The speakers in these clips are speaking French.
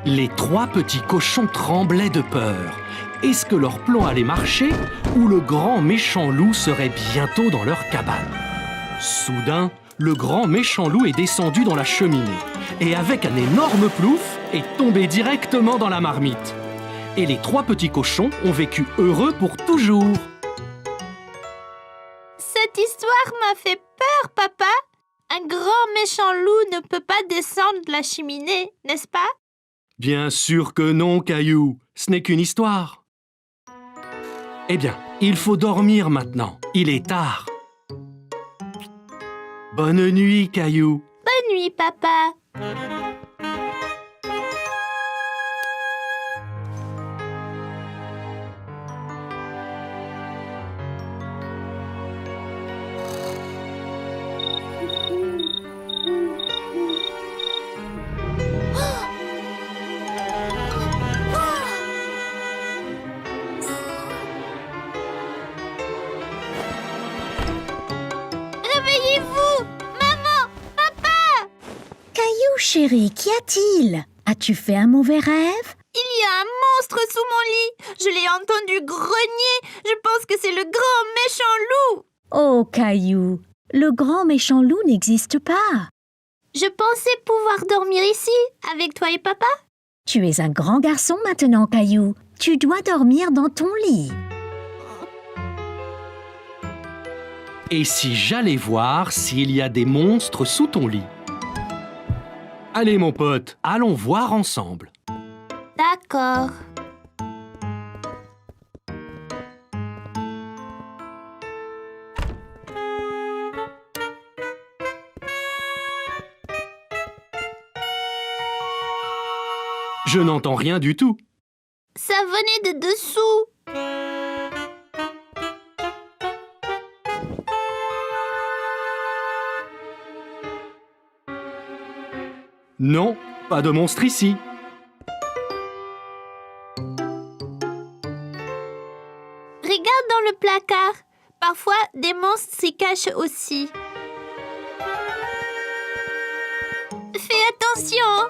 Les trois petits cochons tremblaient de peur. Est-ce que leur plan allait marcher ou le grand méchant loup serait bientôt dans leur cabane? Soudain, le grand méchant loup est descendu dans la cheminée et avec un énorme plouf est tombé directement dans la marmite. Et les trois petits cochons ont vécu heureux pour toujours. Cette histoire m'a fait peur, papa. Un grand méchant loup ne peut pas descendre de la cheminée, n'est-ce pas? Bien sûr que non, Caillou. Ce n'est qu'une histoire. Eh bien, il faut dormir maintenant. Il est tard. Bonne nuit, Caillou. Bonne nuit, papa. Réveillez-vous! Maman! Papa! Caillou, chérie, qu'y a-t-il? As-tu fait un mauvais rêve? Il y a un monstre sous mon lit. Je l'ai entendu grogner. Je pense que c'est le grand méchant loup. Oh, Caillou, le grand méchant loup n'existe pas. Je pensais pouvoir dormir ici, avec toi et papa. Tu es un grand garçon maintenant, Caillou. Tu dois dormir dans ton lit. Et si j'allais voir s'il y a des monstres sous ton lit? Allez, mon pote, allons voir ensemble. D'accord. Je n'entends rien du tout. Ça venait de dessous. Non, pas de monstre ici. Regarde dans le placard. Parfois, des monstres s'y cachent aussi. Fais attention!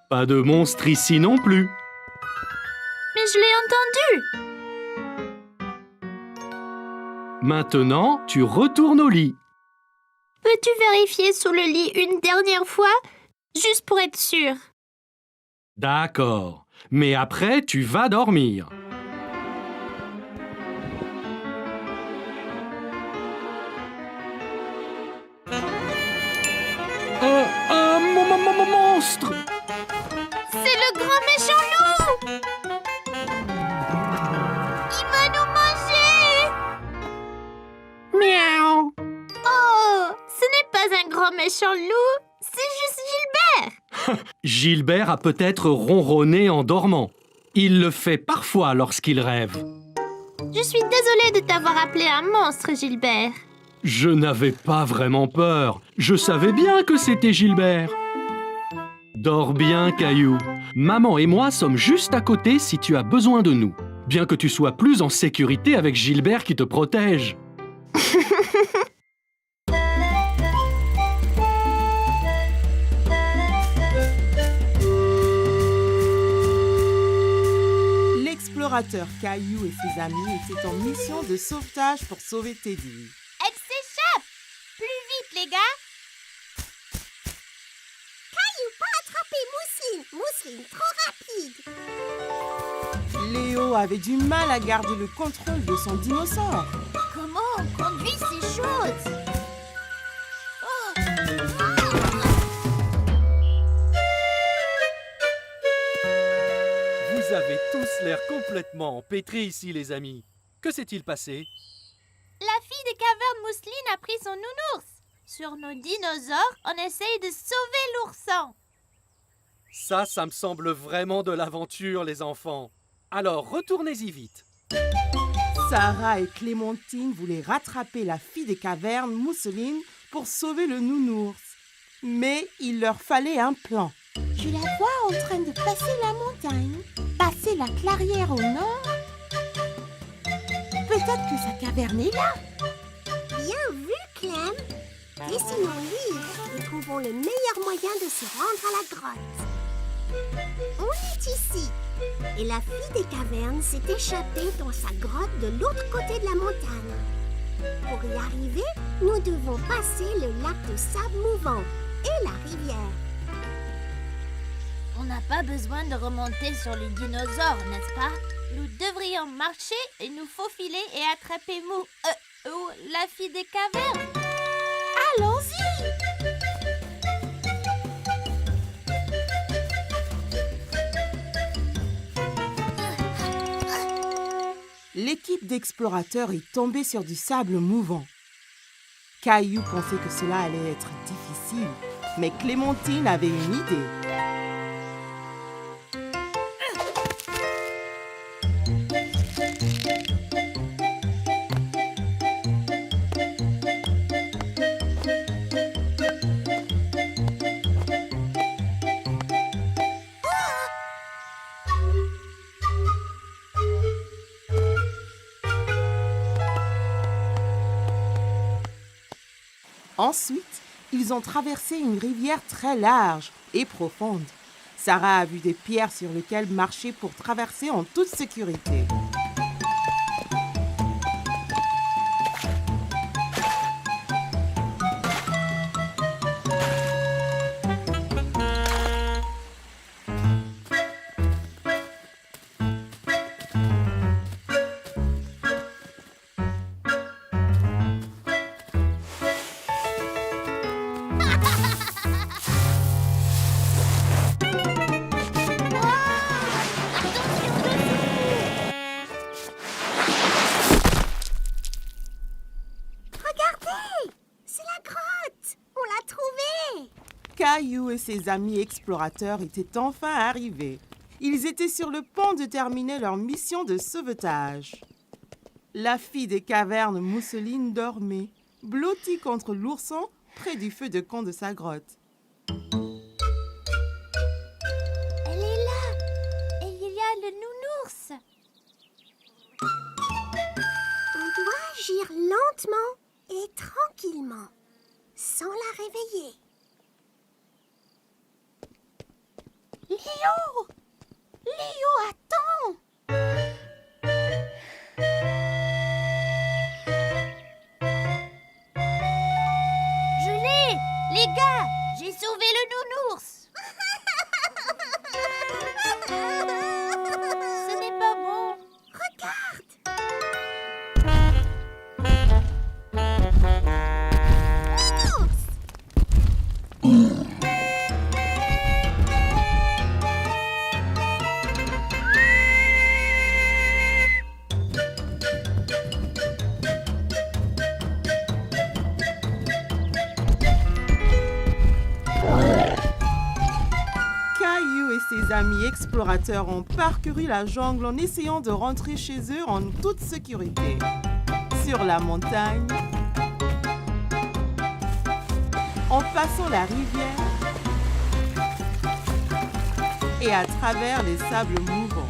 Pas de monstre ici non plus. Mais je l'ai entendu. Maintenant, tu retournes au lit. Peux-tu vérifier sous le lit une dernière fois, juste pour être sûr? D'accord. Mais après, tu vas dormir. Un monstre! C'est le grand méchant loup! Il va nous manger! Miaou! Oh, ce n'est pas un grand méchant loup, c'est juste Gilbert! Gilbert a peut-être ronronné en dormant. Il le fait parfois lorsqu'il rêve. Je suis désolée de t'avoir appelé un monstre, Gilbert. Je n'avais pas vraiment peur. Je savais bien que c'était Gilbert. Dors bien, Caillou. Maman et moi sommes juste à côté si tu as besoin de nous. Bien que tu sois plus en sécurité avec Gilbert qui te protège. L'explorateur Caillou et ses amis étaient en mission de sauvetage pour sauver Teddy. Elle s'échappe! Plus vite, les gars! Caillou, pas attraper Mousseline! Mousseline, trop rapide! Léo avait du mal à garder le contrôle de son dinosaure. Comment on conduit ces choses? Vous avez tous l'air complètement empêtrés ici, les amis. Que s'est-il passé? La fille des cavernes Mousseline a pris son nounours. Sur nos dinosaures, on essaye de sauver l'ourson. Ça me semble vraiment de l'aventure, les enfants. Alors, retournez-y vite. Sarah et Clémentine voulaient rattraper la fille des cavernes, Mousseline, pour sauver le nounours. Mais il leur fallait un plan. Je la vois en train de passer la montagne, passer la clairière au nord. Peut-être que sa caverne est là. Bien vu, Clem. dessinons livre et trouvons le meilleur moyen de se rendre à la grotte. On est ici. Et la fille des cavernes s'est échappée dans sa grotte de l'autre côté de la montagne. Pour y arriver, nous devons passer le lac de sable mouvant et la rivière. On n'a pas besoin de remonter sur les dinosaures, n'est-ce pas? Nous devrions marcher et nous faufiler et attraper la fille des cavernes. Allons-y! L'équipe d'explorateurs est tombée sur du sable mouvant. Caillou pensait que cela allait être difficile, mais Clémentine avait une idée. Ensuite, ils ont traversé une rivière très large et profonde. Sarah a vu des pierres sur lesquelles marcher pour traverser en toute sécurité. Caillou et ses amis explorateurs étaient enfin arrivés. Ils étaient sur le point de terminer leur mission de sauvetage. La fille des cavernes Mousseline dormait, blottie contre l'ourson près du feu de camp de sa grotte. Elle est là. Et il y a le nounours. On doit agir lentement et tranquillement, sans la réveiller. Léo! Léo, attends! Je l'ai. Les gars, j'ai sauvé le nounours. Ce n'est pas bon. Regarde! Caillou et ses amis explorateurs ont parcouru la jungle en essayant de rentrer chez eux en toute sécurité. Sur la montagne, en passant la rivière et à travers les sables mouvants.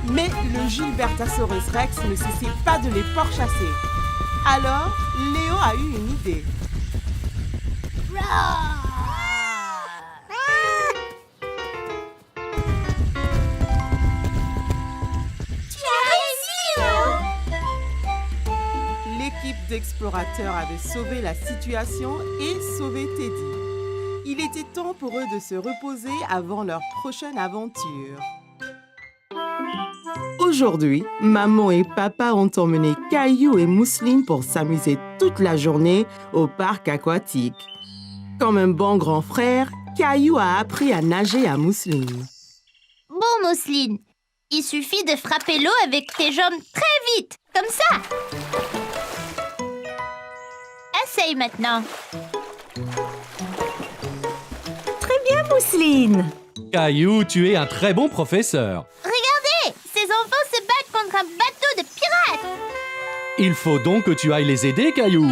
Mais le Gilbertosaurus Rex ne cessait pas de les pourchasser. Alors, Léo a eu une idée. L'équipe d'explorateurs avait sauvé la situation et sauvé Teddy. Il était temps pour eux de se reposer avant leur prochaine aventure. Aujourd'hui, maman et papa ont emmené Caillou et Mousseline pour s'amuser toute la journée au parc aquatique. Comme un bon grand frère, Caillou a appris à nager à Mousseline. Bon, Mousseline, il suffit de frapper l'eau avec tes jambes très vite, comme ça. Essaye maintenant. Très bien, Mousseline. Caillou, tu es un très bon professeur. Regardez, ces enfants se battent contre un bateau de pirates. Il faut donc que tu ailles les aider, Caillou.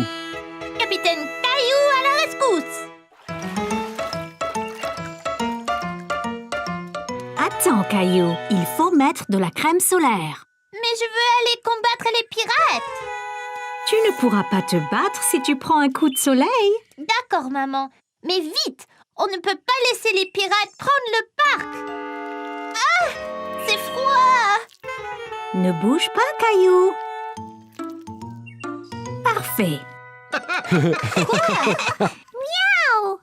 Capitaine Caillou à la rescousse. Attends, Caillou, il faut mettre de la crème solaire. Mais je veux aller combattre les pirates. Tu ne pourras pas te battre si tu prends un coup de soleil. D'accord, maman. Mais vite, on ne peut pas laisser les pirates prendre le parc. Ah, c'est froid. Ne bouge pas, Caillou. Parfait. Miaou.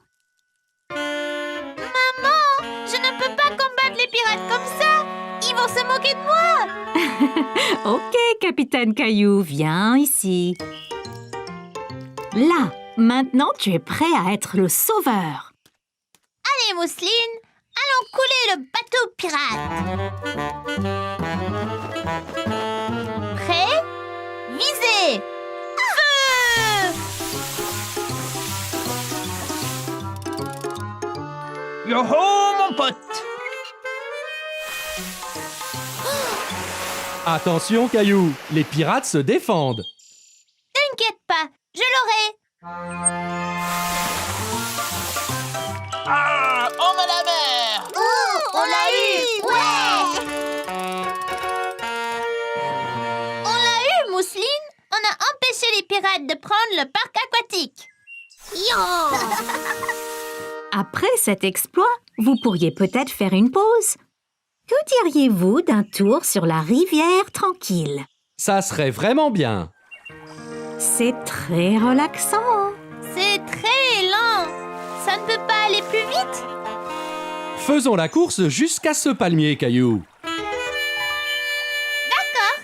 Maman, je ne peux pas combattre les pirates comme ça. Ils vont se moquer de moi. Ok, Capitaine Caillou, viens ici. Là, maintenant tu es prêt à être le sauveur. Allez, Mousseline, allons couler le bateau pirate. Prêt? Visez! Feu! Yo-ho, mon pote! Attention, Caillou, les pirates se défendent. T'inquiète pas, je l'aurai. Ah! Homme à la mer! Oh, on l'a eu! Ouais! On l'a eu, Mousseline. On a empêché les pirates de prendre le parc aquatique. Après cet exploit, vous pourriez peut-être faire une pause. Que diriez-vous d'un tour sur la rivière tranquille? Ça serait vraiment bien. C'est très relaxant. C'est très lent. Ça ne peut pas aller plus vite? Faisons la course jusqu'à ce palmier, Caillou. D'accord.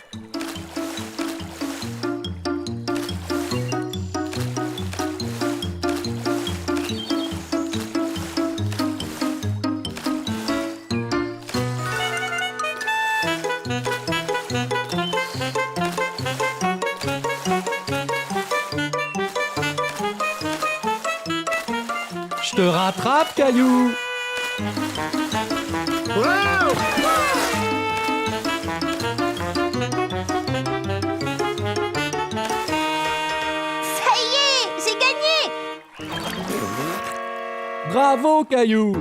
Je te rattrape, Caillou. Ça y est, j'ai gagné. Bravo, Caillou.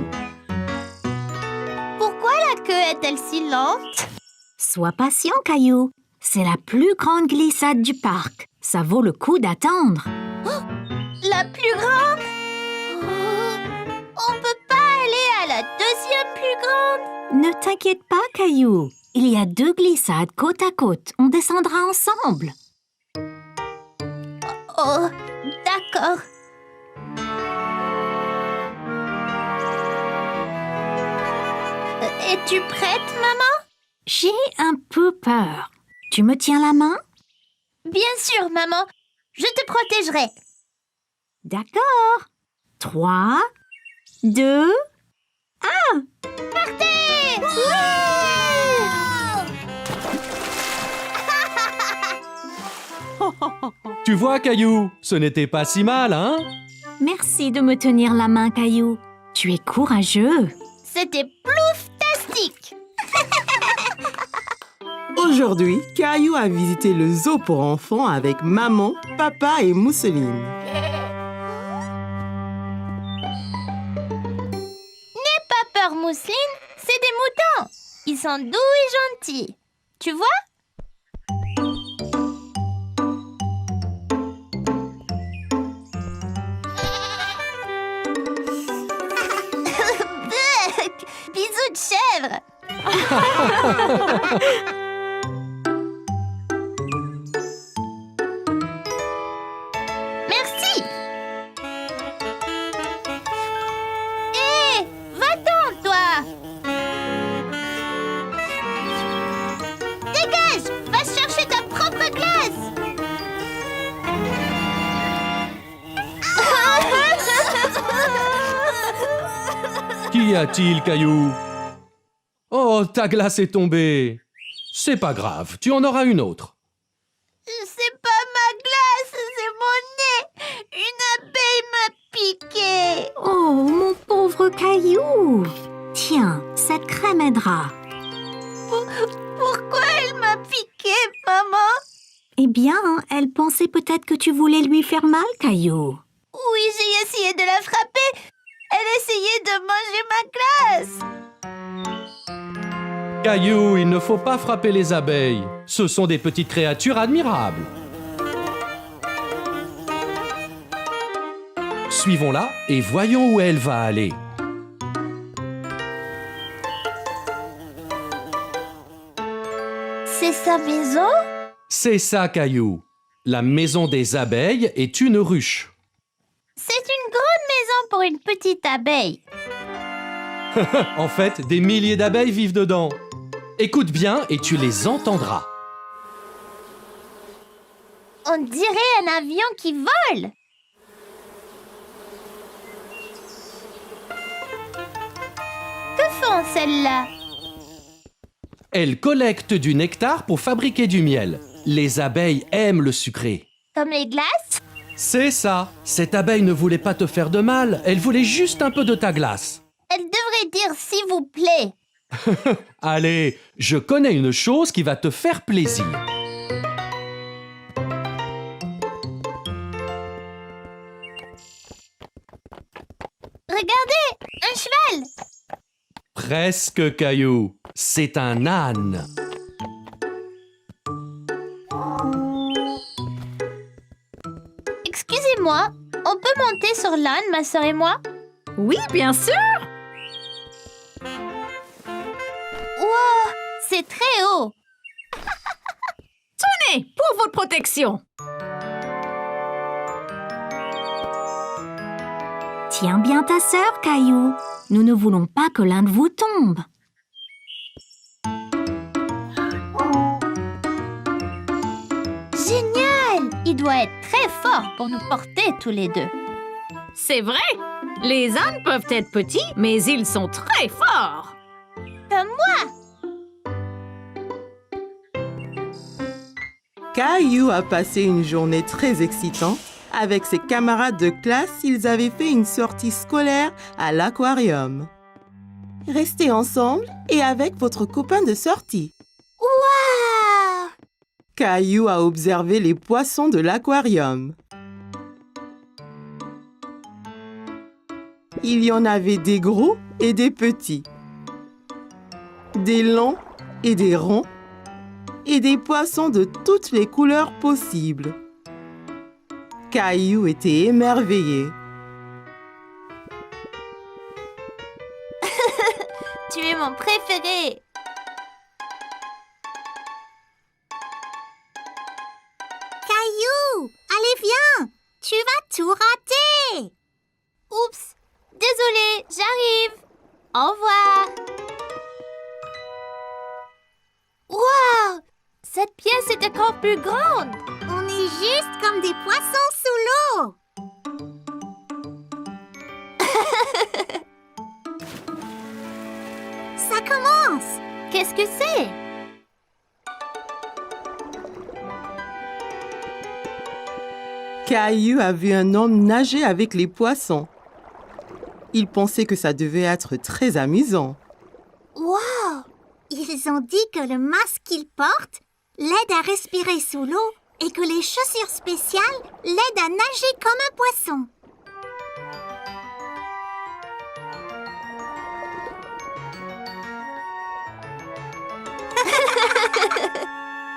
Pourquoi la queue est-elle si lente? Sois patient, Caillou. C'est la plus grande glissade du parc. Ça vaut le coup d'attendre. La plus grande? Oh, on peut pas aller à la deuxième plus grande? Ne t'inquiète pas, Caillou. Il y a 2 glissades côte à côte. On descendra ensemble. Oh, d'accord. Es-tu prête, maman? J'ai un peu peur. Tu me tiens la main? Bien sûr, maman. Je te protégerai. D'accord. 3, 2, Partez! Tu vois, Caillou, ce n'était pas si mal, hein? merci de me tenir la main, Caillou. Tu es courageux. C'était plouftastique! Aujourd'hui, Caillou a visité le zoo pour enfants avec maman, papa et Mousseline. N'aie pas peur, Mousseline. C'est des moutons. Ils sont doux et gentils. Tu vois? Bisous de chèvre. Merci. Hé, va-t'en, toi. Dégage, va chercher ta propre glace. Qu'y a-t-il, Caillou? Oh, ta glace est tombée. C'est pas grave, tu en auras une autre. C'est pas ma glace, c'est mon nez. Une abeille m'a piqué. Oh, mon pauvre Caillou. Tiens, cette crème aidera. Pourquoi elle m'a piqué, maman? Eh bien, elle pensait peut-être que tu voulais lui faire mal, Caillou. Oui, j'ai essayé de la frapper. Elle essayait de manger ma glace. Caillou, il ne faut pas frapper les abeilles. Ce sont des petites créatures admirables. Suivons-la et voyons où elle va aller. C'est sa maison? C'est ça, Caillou. La maison des abeilles est une ruche. C'est une grande maison pour une petite abeille. En fait, des milliers d'abeilles vivent dedans. Écoute bien et tu les entendras. On dirait un avion qui vole. Que font celles-là? Elles collectent du nectar pour fabriquer du miel. Les abeilles aiment le sucré. Comme les glaces? C'est ça. Cette abeille ne voulait pas te faire de mal. Elle voulait juste un peu de ta glace. Elle devrait dire s'il vous plaît. Allez, je connais une chose qui va te faire plaisir. Regardez, un cheval. Presque, Caillou. C'est un âne. Excusez-moi, on peut monter sur l'âne, ma sœur et moi? Oui, bien sûr. Wow, c'est très haut. Tenez, pour votre protection. Tiens bien ta sœur, Caillou. Nous ne voulons pas que l'un de vous tombe. Génial! Il doit être très fort pour nous porter tous les deux. C'est vrai. Les ânes peuvent être petits, mais ils sont très forts. Comme moi! Caillou a passé une journée très excitante. Avec ses camarades de classe, ils avaient fait une sortie scolaire à l'aquarium. Restez ensemble et avec votre copain de sortie. Waouh! Caillou a observé les poissons de l'aquarium. Il y en avait des gros et des petits, des longs et des ronds, et des poissons de toutes les couleurs possibles. Caillou était émerveillé. Tu es mon préféré! Caillou, allez viens, tu vas tout rater. Oups! Désolée, j'arrive! Au revoir! Waouh! Cette pièce est encore plus grande! On est juste comme des poissons sous l'eau. Ça commence. Qu'est-ce que c'est? Caillou a vu un homme nager avec les poissons. Il pensait que ça devait être très amusant. Wow! Ils ont dit que le masque qu'ils portent l'aide à respirer sous l'eau et que les chaussures spéciales l'aident à nager comme un poisson.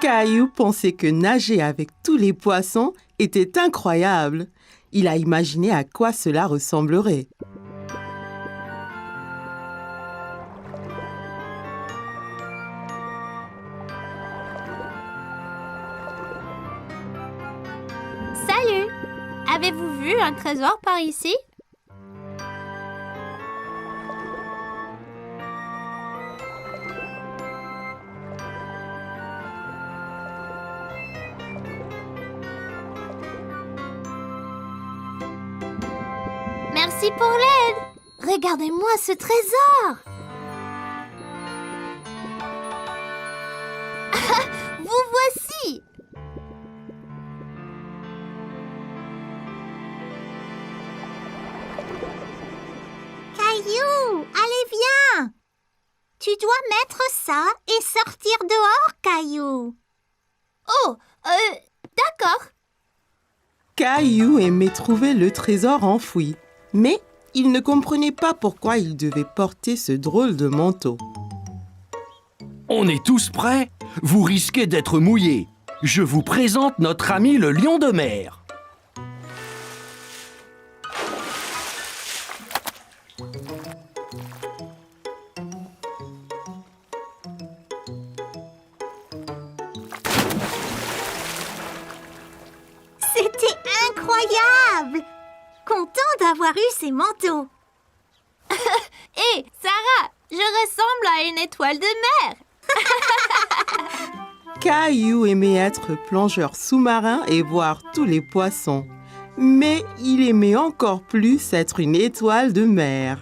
Caillou pensait que nager avec tous les poissons était incroyable. Il a imaginé à quoi cela ressemblerait. Salut! Avez-vous vu un trésor par ici? Merci pour l'aide! Regardez-moi ce trésor! Vous voici! Caillou, allez viens. Tu dois mettre ça et sortir dehors, Caillou. Oh, d'accord. Caillou aimait trouver le trésor enfoui, mais il ne comprenait pas pourquoi il devait porter ce drôle de manteau. On est tous prêts? Vous risquez d'être mouillés. Je vous présente notre ami le lion de mer. C'était incroyable! Content d'avoir eu ces manteaux. Hé, Sarah, je ressemble à une étoile de mer. Caillou aimait être plongeur sous-marin et voir tous les poissons. Mais il aimait encore plus être une étoile de mer.